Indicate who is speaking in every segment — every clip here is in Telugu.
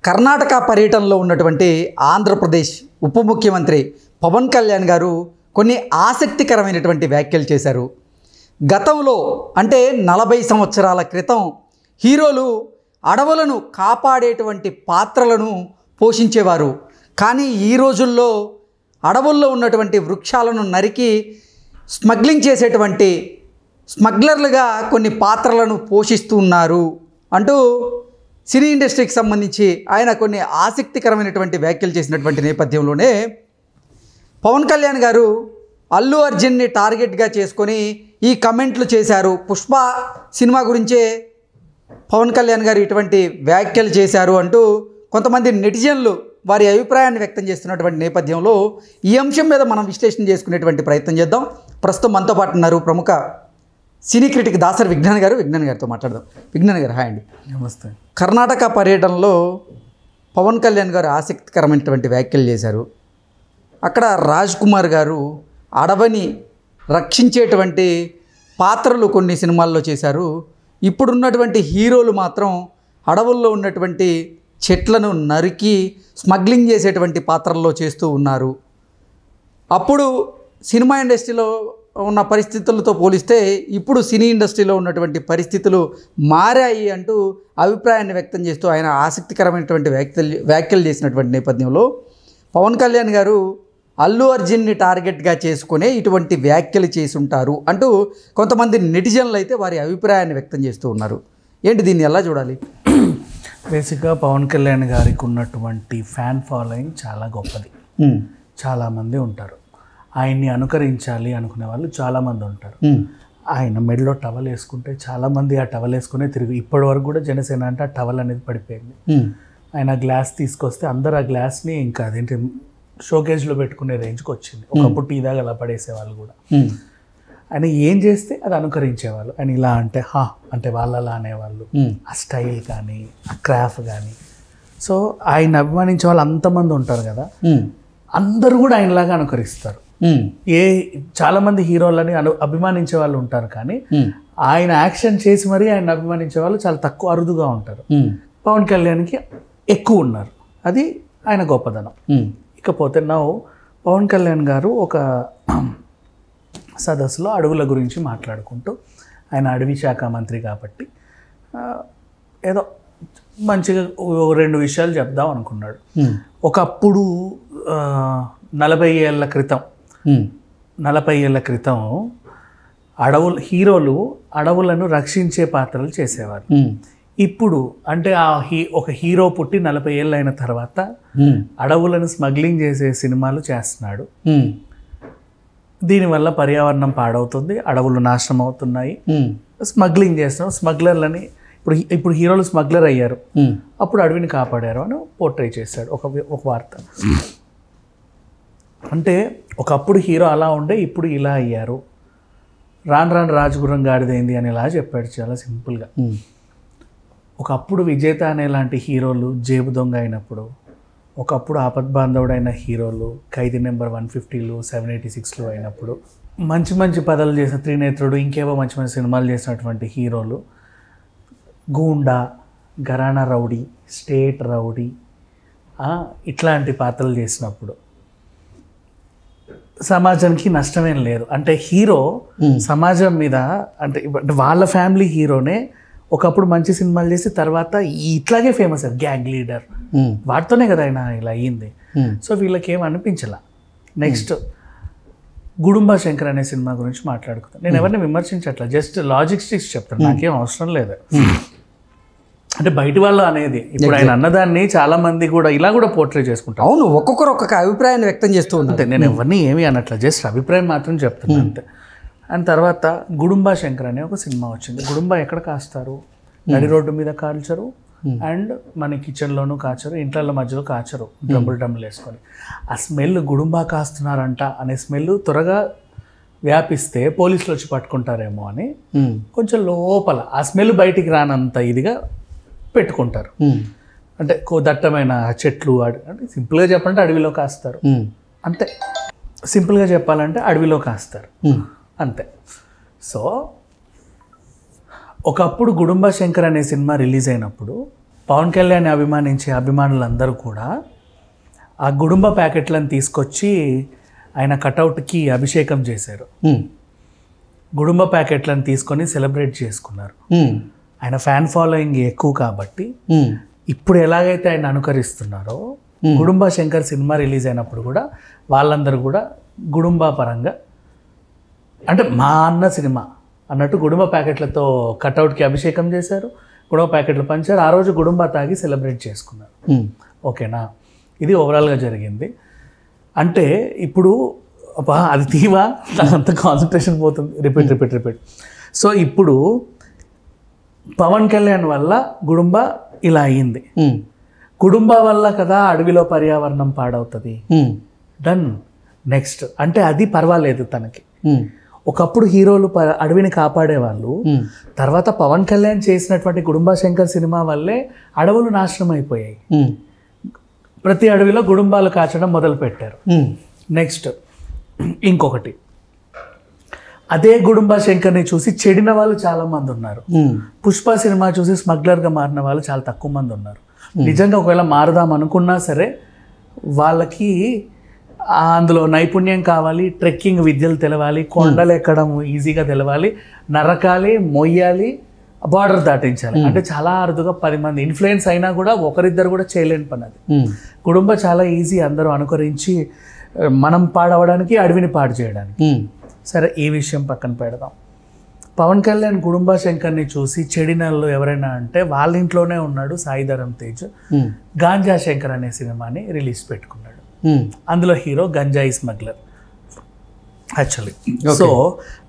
Speaker 1: కర్ణాటక పర్యటనలో ఉన్నటువంటి ఆంధ్రప్రదేశ్ ఉప ముఖ్యమంత్రి పవన్ కళ్యాణ్ గారు కొన్ని ఆసక్తికరమైనటువంటి వ్యాఖ్యలు చేశారు. గతంలో అంటే 40 సంవత్సరాల క్రితం హీరోలు అడవులను కాపాడేటువంటి పాత్రలను పోషించేవారు. కానీ ఈ రోజుల్లో అడవుల్లో ఉన్నటువంటి వృక్షాలను నరికి స్మగ్లింగ్ చేసేటువంటి స్మగ్లర్లుగా కొన్ని పాత్రలను పోషిస్తున్నారు అంటూ సినీ ఇండస్ట్రీకి సంబంధించి ఆయన కొన్ని ఆసక్తికరమైనటువంటి వ్యాఖ్యలు చేసినటువంటి నేపథ్యంలోనే పవన్ కళ్యాణ్ గారు అల్లు అర్జున్ని టార్గెట్గా చేసుకొని ఈ కమెంట్లు చేశారు. పుష్ప సినిమా గురించే పవన్ కళ్యాణ్ గారు ఇటువంటి వ్యాఖ్యలు చేశారు అంటూ కొంతమంది నెటిజన్లు వారి అభిప్రాయాన్ని వ్యక్తం చేస్తున్నటువంటి నేపథ్యంలో ఈ అంశం మీద మనం విశ్లేషణ చేసుకునేటువంటి ప్రయత్నం చేద్దాం. ప్రస్తుతం మనతో పాటు ఉన్నారు ప్రముఖ సినీ క్రిటిక్ దాసరి విజ్ఞాన్ గారితో మాట్లాడదాం. విజ్ఞాన్ గారు హాయ్ అండి.
Speaker 2: నమస్తే.
Speaker 1: కర్ణాటక పర్యటనలో పవన్ కళ్యాణ్ గారు ఆసక్తికరమైనటువంటి వ్యాఖ్యలు చేశారు. అక్కడ రాజ్ కుమార్ గారు అడవిని రక్షించేటువంటి పాత్రలు కొన్ని సినిమాల్లో చేశారు. ఇప్పుడున్నటువంటి హీరోలు మాత్రం అడవుల్లో ఉన్నటువంటి చెట్లను నరికి స్మగ్లింగ్ చేసేటువంటి పాత్రల్లో చేస్తూ ఉన్నారు. అప్పుడు సినిమా ఇండస్ట్రీలో ఉన్న పరిస్థితులతో పోలిస్తే ఇప్పుడు సినీ ఇండస్ట్రీలో ఉన్నటువంటి పరిస్థితులు మారాయి అంటూ అభిప్రాయాన్ని వ్యక్తం చేస్తూ ఆయన ఆసక్తికరమైనటువంటి వ్యాఖ్యలు చేసినటువంటి నేపథ్యంలో పవన్ కళ్యాణ్ గారు అల్లు అర్జున్ని టార్గెట్గా చేసుకునే ఇటువంటి వ్యాఖ్యలు చేసి ఉంటారు అంటూ కొంతమంది నెటిజన్లు అయితే వారి అభిప్రాయాన్ని వ్యక్తం చేస్తూ ఉన్నారు. ఏంటి దీన్ని ఎలా చూడాలి?
Speaker 2: బేసిక్గా పవన్ కళ్యాణ్ గారికి ఉన్నటువంటి ఫ్యాన్ ఫాలోయింగ్ చాలా గొప్పది. చాలామంది ఉంటారు. ఆయన్ని అనుకరించాలి అనుకునే వాళ్ళు చాలామంది ఉంటారు. ఆయన మెడలో టవల్ వేసుకుంటే చాలామంది ఆ టవల్ వేసుకునే తిరిగి ఇప్పటి వరకు కూడా జనసేన అంటే ఆ టవల్ అనేది పడిపోయింది. ఆయన గ్లాస్ తీసుకొస్తే అందరు ఆ గ్లాస్ని ఇంకా అదేంటి షోకేజ్లో పెట్టుకునే రేంజ్కి వచ్చింది. ఒకప్పుడు టీ దాకా అలా పడేసేవాళ్ళు కూడా. ఆయన ఏం చేస్తే అది అనుకరించేవాళ్ళు. ఆయన ఇలా అంటే అంటే వాళ్ళలా అనేవాళ్ళు. ఆ స్టైల్ కానీ ఆ క్రాఫ్ట్ కానీ. సో ఆయన అభిమానించే వాళ్ళు అంతమంది ఉంటారు కదా, అందరూ కూడా ఆయనలాగా అనుకరిస్తారు. చాలామంది హీరోలని అభిమానించే వాళ్ళు ఉంటారు, కానీ ఆయన యాక్షన్ చేసి మరీ ఆయన అభిమానించే వాళ్ళు చాలా తక్కువ, అరుదుగా ఉంటారు. పవన్ కళ్యాణ్కి ఎక్కువ ఉన్నారు. అది ఆయన గొప్పదనం. ఇకపోతే పవన్ కళ్యాణ్ గారు ఒక సదస్సులో అడవుల గురించి మాట్లాడుకుంటూ, ఆయన అడవి శాఖ మంత్రి కాబట్టి ఏదో మంచిగా 2 విషయాలు చెప్దాం అనుకున్నాడు. ఒకప్పుడు 40 ఏళ్ళ క్రితం హీరోలు అడవులను రక్షించే పాత్రలు చేసేవారు. ఇప్పుడు అంటే ఒక హీరో పుట్టి 40 ఏళ్ళు అయిన తర్వాత అడవులను స్మగ్లింగ్ చేసే సినిమాలు చేస్తున్నాడు. దీనివల్ల పర్యావరణం పాడవుతుంది, అడవులు నాశనం అవుతున్నాయి. స్మగ్లింగ్ చేస్తున్నాం, స్మగ్లర్లని ఇప్పుడు హీరోలు స్మగ్లర్ అయ్యారు, అప్పుడు అడవిని కాపాడారు అని పోర్ట్రే చేశాడు ఒక వార్త. అంటే ఒకప్పుడు హీరో అలా ఉండే, ఇప్పుడు ఇలా అయ్యారు, రాను రాజగుర్రం గాడిదైంది అని ఇలా చెప్పాడు చాలా సింపుల్గా. ఒకప్పుడు విజేత అనే లాంటి హీరోలు జేబు దొంగ అయినప్పుడు, ఒకప్పుడు ఆపద్బాంధవుడైన హీరోలు ఖైదీ నెంబర్ 150లు 786లు అయినప్పుడు, మంచి పదాలు చేసిన త్రినేత్రుడు, ఇంకేవో మంచి సినిమాలు చేసినటువంటి హీరోలు గూండా, ఘరానా రౌడీ, స్టేట్ రౌడీ ఇట్లాంటి పాత్రలు చేసినప్పుడు సమాజానికి నష్టమేం లేదు. అంటే హీరో సమాజం మీద అంటే వాళ్ళ ఫ్యామిలీ హీరోనే ఒకప్పుడు మంచి సినిమాలు చేసి తర్వాత ఇట్లాగే ఫేమస్ అయ్యారు. గ్యాంగ్ లీడర్, వాటితోనే కదా ఆయన ఇలా అయ్యింది. సో వీళ్ళకి ఏం అనిపించలా. నెక్స్ట్ గుడుంబా శంకర్ అనే సినిమా గురించి మాట్లాడుకుంటాను. నేను ఎవరిని విమర్శించట్లా, జస్ట్ లాజిస్టిక్స్ చెప్తాను, నాకేం అవసరం లేదు. అంటే బయట వాళ్ళు అనేది ఇప్పుడు ఆయన అన్నదాన్ని చాలా మంది కూడా ఇలా కూడా పోర్ట్రే చేసుకుంటారు.
Speaker 1: అవును, ఒక్కొక్కరు ఒక్కొక్క అభిప్రాయాన్ని వ్యక్తం చేస్తూ ఉంటారు.
Speaker 2: నేను ఎవరిని ఏమీ అనట్లా, జస్ట్ అభిప్రాయం మాత్రం చెప్తున్నాను అంతే. అండ్ తర్వాత గుడుంబా శంకర్ అనే ఒక సినిమా వచ్చింది. గుడుంబా ఎక్కడ కాస్తారు? నడి రోడ్డు మీద కాల్చరు, అండ్ మన కిచెన్లోనూ కాచరు, ఇంట్ల మధ్యలో కాచరు, డ్రమ్ములు వేసుకొని. ఆ స్మెల్ గుడుంబా కాస్తున్నారంట అనే స్మెల్ త్వరగా వ్యాపిస్తే పోలీసులు వచ్చి పట్టుకుంటారేమో అని కొంచెం లోపల ఆ స్మెల్ బయటికి రానంత ఇదిగా పెట్టుకుంటారు. అంటే దట్టమైన చెట్లు, అంటే సింపుల్గా చెప్పాలంటే అడవిలో కాస్తారు అంతే. సింపుల్గా చెప్పాలంటే అడవిలో కాస్తారు అంతే. సో ఒకప్పుడు గుడుంబా శంకర్ అనే సినిమా రిలీజ్ అయినప్పుడు పవన్ కళ్యాణ్ అభిమానించే అభిమానులందరూ కూడా ఆ గుడుంబ ప్యాకెట్లను తీసుకొచ్చి ఆయన కటౌట్కి అభిషేకం చేశారు. గుడుంబ ప్యాకెట్లను తీసుకొని సెలబ్రేట్ చేసుకున్నారు. ఆయన ఫ్యాన్ ఫాలోయింగ్ ఎక్కువ కాబట్టి ఇప్పుడు ఎలాగైతే ఆయన అనుకరిస్తున్నారో గుడుంబ శంకర్ సినిమా రిలీజ్ అయినప్పుడు కూడా వాళ్ళందరూ కూడా గుడుంబ పరంగా అంటే మా అన్న సినిమా అన్నట్టు గుడుంబ ప్యాకెట్లతో కటౌట్కి అభిషేకం చేశారు, గుడుంబ ప్యాకెట్లు పంచారు. ఆ రోజు గుడుంబ తాగి సెలబ్రేట్ చేసుకున్నారు. ఓకేనా, ఇది ఓవరాల్గా జరిగింది. అంటే ఇప్పుడు అది తీవా అంత కాన్సన్ట్రేషన్ పోతుంది, రిపీట్. సో ఇప్పుడు పవన్ కళ్యాణ్ వల్ల గుడుంబ ఇలా అయ్యింది. గుడుంబ వల్ల కదా అడవిలో పర్యావరణం పాడవుతుంది. డన్. నెక్స్ట్ అంటే అది పర్వాలేదు తనకి. ఒకప్పుడు హీరోలు అడవిని కాపాడేవాళ్ళు, తర్వాత పవన్ కళ్యాణ్ చేసినటువంటి గుడుంబ శంకర్ సినిమా వల్లే అడవులు నాశనం అయిపోయాయి. ప్రతి అడవిలో గుడుంబాలు కాచడం మొదలు పెట్టారు. నెక్స్ట్ ఇంకొకటి, అదే గుడుంబ శంకర్ని చూసి చెడిన వాళ్ళు చాలా మంది ఉన్నారు. పుష్ప సినిమా చూసి స్మగ్లర్గా మారిన వాళ్ళు చాలా తక్కువ మంది ఉన్నారు. నిజంగా ఒకవేళ మారుదాం అనుకున్నా సరే వాళ్ళకి అందులో నైపుణ్యం కావాలి, ట్రెక్కింగ్ విద్యలు తెలవాలి, కొండలు ఎక్కడం ఈజీగా తెలవాలి, నరకాలి, మొయ్యాలి, బార్డర్ దాటించాలి. అంటే చాలా అరుదుగా 10 మంది ఇన్ఫ్లుయెన్స్ అయినా కూడా ఒకరిద్దరు కూడా చేయలేని పని అది. గుడుంబ చాలా ఈజీ, అందరూ అనుకరించి మనం పాడవడానికి, అడవిని పాడు చేయడానికి. సరే, ఈ విషయం పక్కన పెడదాం. పవన్ కళ్యాణ్ గుడుంబ శంకర్ని చూసి చెడినల్లో ఎవరైనా అంటే వాళ్ళ ఇంట్లోనే ఉన్నాడు సాయిధరం తేజ్. గాంజా శంకర్ అనే సినిమాని రిలీజ్ పెట్టుకున్నాడు. అందులో హీరో గంజాయి స్మగ్లర్ యాక్చువల్లీ. సో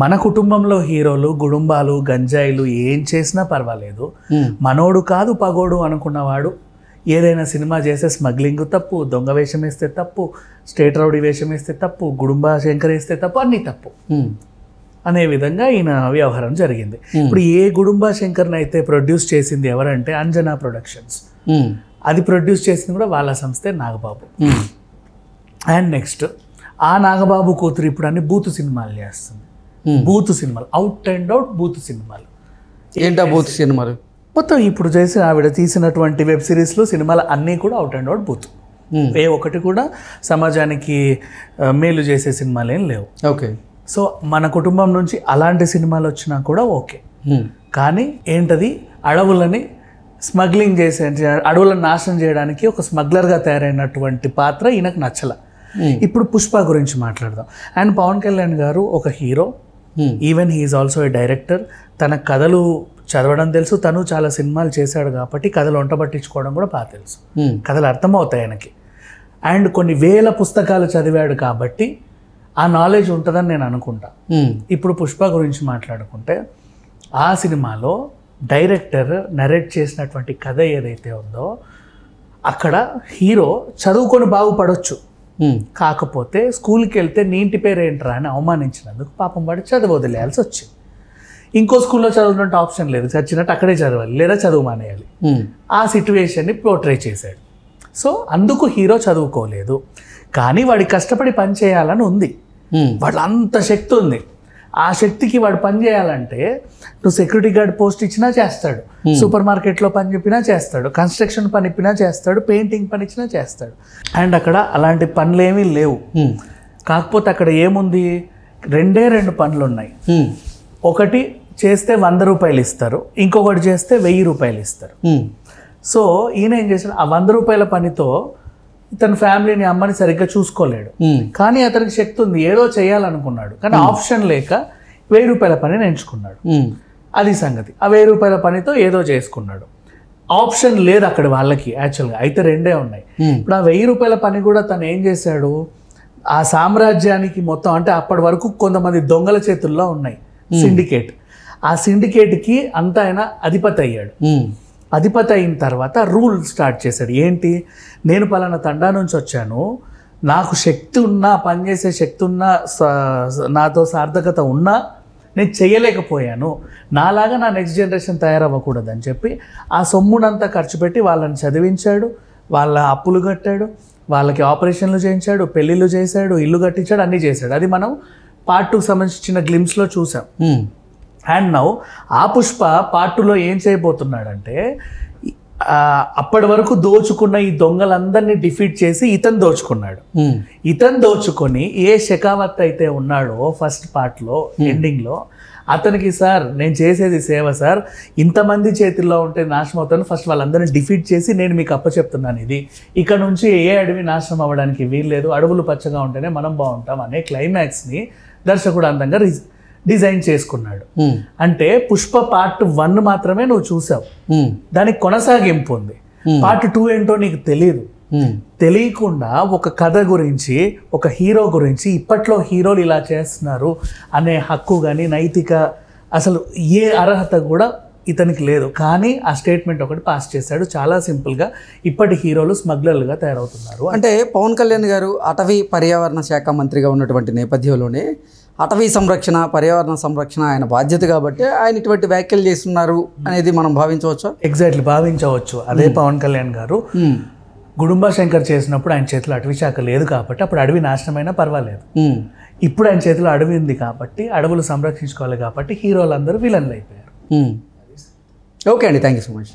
Speaker 2: మన కుటుంబంలో హీరోలు గుడుంబాలు గంజాయిలు ఏం చేసినా పర్వాలేదు, మనోడు కాదు పగోడు అనుకున్నవాడు ఏదైనా సినిమా చేస్తే స్మగ్లింగ్ తప్పు, దొంగ వేషం వేస్తే తప్పు, స్టేట్ రౌడీ వేషం వేస్తే తప్పు, గుడుంబ శంకర్ వేస్తే తప్పు, అన్నీ తప్పు అనే విధంగా ఈయన వ్యవహారం జరిగింది. ఇప్పుడు ఏ గుడుంబ శంకర్ని అయితే ప్రొడ్యూస్ చేసింది ఎవరంటే అంజనా ప్రొడక్షన్స్. అది ప్రొడ్యూస్ చేసింది కూడా వాళ్ళ సంస్థే నాగబాబు. అండ్ నెక్స్ట్ ఆ నాగబాబు కూతురు ఇప్పుడు అన్ని బూతు సినిమాలు చేస్తుంది. బూతు సినిమాలు, అవుట్ అండ్ అవుట్ బూతు సినిమాలు.
Speaker 1: ఏంటా బూతు సినిమాలు?
Speaker 2: మొత్తం ఇప్పుడు చేసి ఆవిడ తీసినటువంటి వెబ్ సిరీస్లు సినిమాలు అన్నీ కూడా అవుట్ అండ్ అవుట్ బూతు. ఏ ఒకటి కూడా సమాజానికి మేలు చేసే సినిమాలు ఏం లేవు.
Speaker 1: ఓకే.
Speaker 2: సో మన కుటుంబం నుంచి అలాంటి సినిమాలు వచ్చినా కూడా ఓకే. కానీ ఏంటది, అడవులని స్మగ్లింగ్ చేసే, అడవులను నాశనం చేయడానికి ఒక స్మగ్లర్గా తయారైనటువంటి పాత్ర ఈయనకు నచ్చల. ఇప్పుడు పుష్ప గురించి మాట్లాడదాం. అండ్ పవన్ కళ్యాణ్ గారు ఒక hero, even he's also a director. తన కథలు చదవడం తెలుసు, తను చాలా సినిమాలు చేశాడు కాబట్టి కథలు వంట పట్టించుకోవడం కూడా బాగా తెలుసు, కథలు అర్థమవుతాయి ఆయనకి. అండ్ కొన్ని వేల పుస్తకాలు చదివాడు కాబట్టి ఆ నాలెడ్జ్ ఉంటుందని నేను అనుకుంటా. ఇప్పుడు పుష్ప గురించి మాట్లాడుకుంటే ఆ సినిమాలో డైరెక్టర్ నరేట్ చేసినటువంటి కథ ఏదైతే ఉందో అక్కడ హీరో చదువుకొని బాగుపడవచ్చు, కాకపోతే స్కూల్కి వెళ్తే నీ ఇంటి పేరు ఏంట్రా అని అవమానించినందుకు పాపం వాడు చదువు వదిలేయాల్సి వచ్చింది. ఇంకో స్కూల్లో చదువుతున్నట్టు ఆప్షన్ లేదు, చచ్చినట్టు అక్కడే చదవాలి లేదా చదువు మానేయాలి. ఆ సిట్యువేషన్ని పోర్ట్రే చేశాడు. సో అందుకు హీరో చదువుకోలేదు, కానీ వాడి కష్టపడి పని చేయాలని ఉంది. వాడు అంత శక్తి ఉంది. ఆ శక్తికి వాడు పని చేయాలంటే నువ్వు సెక్యూరిటీ గార్డ్ పోస్ట్ ఇచ్చినా చేస్తాడు, సూపర్ మార్కెట్లో పని చెప్పినా చేస్తాడు, కన్స్ట్రక్షన్ పని ఇప్పినా చేస్తాడు, పెయింటింగ్ పని ఇచ్చినా చేస్తాడు. అండ్ అక్కడ అలాంటి పనులు ఏమీ లేవు. కాకపోతే అక్కడ ఏముంది, 2 పనులు ఉన్నాయి. ఒకటి చేస్తే 100 రూపాయలు ఇస్తారు, ఇంకొకటి చేస్తే 1000 రూపాయలు ఇస్తారు. సో ఈయన ఏం చేశాడు, ఆ 100 రూపాయల పనితో తన ఫ్యామిలీని, అమ్మని సరిగ్గా చూసుకోలేడు. కానీ అతనికి శక్తి ఉంది, ఏదో చేయాలనుకున్నాడు, కానీ ఆప్షన్ లేక 1000 రూపాయల పనిని ఎంచుకున్నాడు. అది సంగతి. ఆ 1000 రూపాయల పనితో ఏదో చేసుకున్నాడు. ఆప్షన్ లేదు అక్కడ వాళ్ళకి యాక్చువల్గా, అయితే 2 ఉన్నాయి. ఇప్పుడు ఆ 1000 రూపాయల పని కూడా తను ఏం చేశాడు, ఆ సామ్రాజ్యానికి మొత్తం, అంటే అప్పటి వరకు కొంతమంది దొంగల చేతుల్లో ఉన్నాయి సిండికేట్, ఆ సిండికేట్కి అంతా ఆయన అధిపతి అయ్యాడు. అధిపతి అయిన తర్వాత రూల్ స్టార్ట్ చేశాడు. ఏంటి, నేను పలానా తండా నుంచి వచ్చాను, నాకు శక్తి ఉన్నా, పనిచేసే శక్తి ఉన్నా, నాతో సార్థకత ఉన్నా నేను చేయలేకపోయాను, నాలాగా నా నెక్స్ట్ జనరేషన్ తయారవ్వకూడదని చెప్పి ఆ సొమ్మునంతా ఖర్చు పెట్టి వాళ్ళని చదివించాడు, వాళ్ళ అప్పులు కట్టాడు, వాళ్ళకి ఆపరేషన్లు చేయించాడు, పెళ్ళిళ్ళు చేశాడు, ఇల్లు కట్టించాడు, అన్నీ చేశాడు. అది మనం పార్ట్ 2 సంబంధించిన గ్లిమ్స్లో చూసాం. అండ్ నౌ ఆ పుష్ప పార్ట్ 2లో ఏం చేయబోతున్నాడంటే అప్పటి వరకు దోచుకున్న ఈ దొంగలందరినీ డిఫీట్ చేసి ఇతను దోచుకున్నాడు. ఇతను దోచుకొని ఏ షెకావత్ అయితే ఉన్నాడో ఫస్ట్ పార్ట్లో ఎండింగ్లో అతనికి, సార్ నేను చేసేది సేవ సార్, ఇంతమంది చేతుల్లో ఉంటే నాశనం అవుతాను, ఫస్ట్ వాళ్ళందరినీ డిఫీట్ చేసి నేను మీకు అప్పచెప్తున్నాను, ఇది ఇక్కడ నుంచి ఏ అడవి నాశనం అవ్వడానికి వీల్లేదు, అడవులు పచ్చగా ఉంటేనే మనం బాగుంటాం అనే క్లైమాక్స్ని దర్శకుడు అందంగా డిజైన్ చేసుకున్నాడు. అంటే పుష్ప పార్ట్ 1 మాత్రమే నువ్వు చూసావు, దానికి కొనసాగింపు ఉంది. పార్ట్ 2 ఏంటో నీకు తెలియదు. తెలియకుండా ఒక కథ గురించి, ఒక హీరో గురించి, ఇప్పట్లో హీరోలు ఇలా చేస్తున్నారు అనే హక్కు కానీ నైతిక అసలు ఏ అర్హత కూడా ఇతనికి లేదు. కానీ ఆ స్టేట్మెంట్ ఒకటి పాస్ చేశాడు చాలా సింపుల్గా. ఇప్పటి హీరోలు స్మగ్లర్లుగా తయారవుతున్నారు.
Speaker 1: అంటే పవన్ కళ్యాణ్ గారు అటవీ పర్యావరణ శాఖ మంత్రిగా ఉన్నటువంటి నేపథ్యంలోనే అటవీ సంరక్షణ, పర్యావరణ సంరక్షణ ఆయన బాధ్యత కాబట్టి ఆయన ఇటువంటి వ్యాఖ్యలు చేస్తున్నారు అనేది మనం భావించవచ్చు.
Speaker 2: ఎగ్జాక్ట్లీ భావించవచ్చు. అదే పవన్ కళ్యాణ్ గారు గుడుంబా శంకర్ చేసినప్పుడు ఆయన చేతిలో అటవీ శాఖ లేదు కాబట్టి అప్పుడు అడవి నాశనమైనా పర్వాలేదు. ఇప్పుడు ఆయన చేతిలో అడవి ఉంది కాబట్టి అడవులు సంరక్షించుకోవాలి కాబట్టి హీరోలందరూ విలన్లు అయిపోయారు.
Speaker 1: ఓకే అండి, థ్యాంక్ యూ సో మచ్.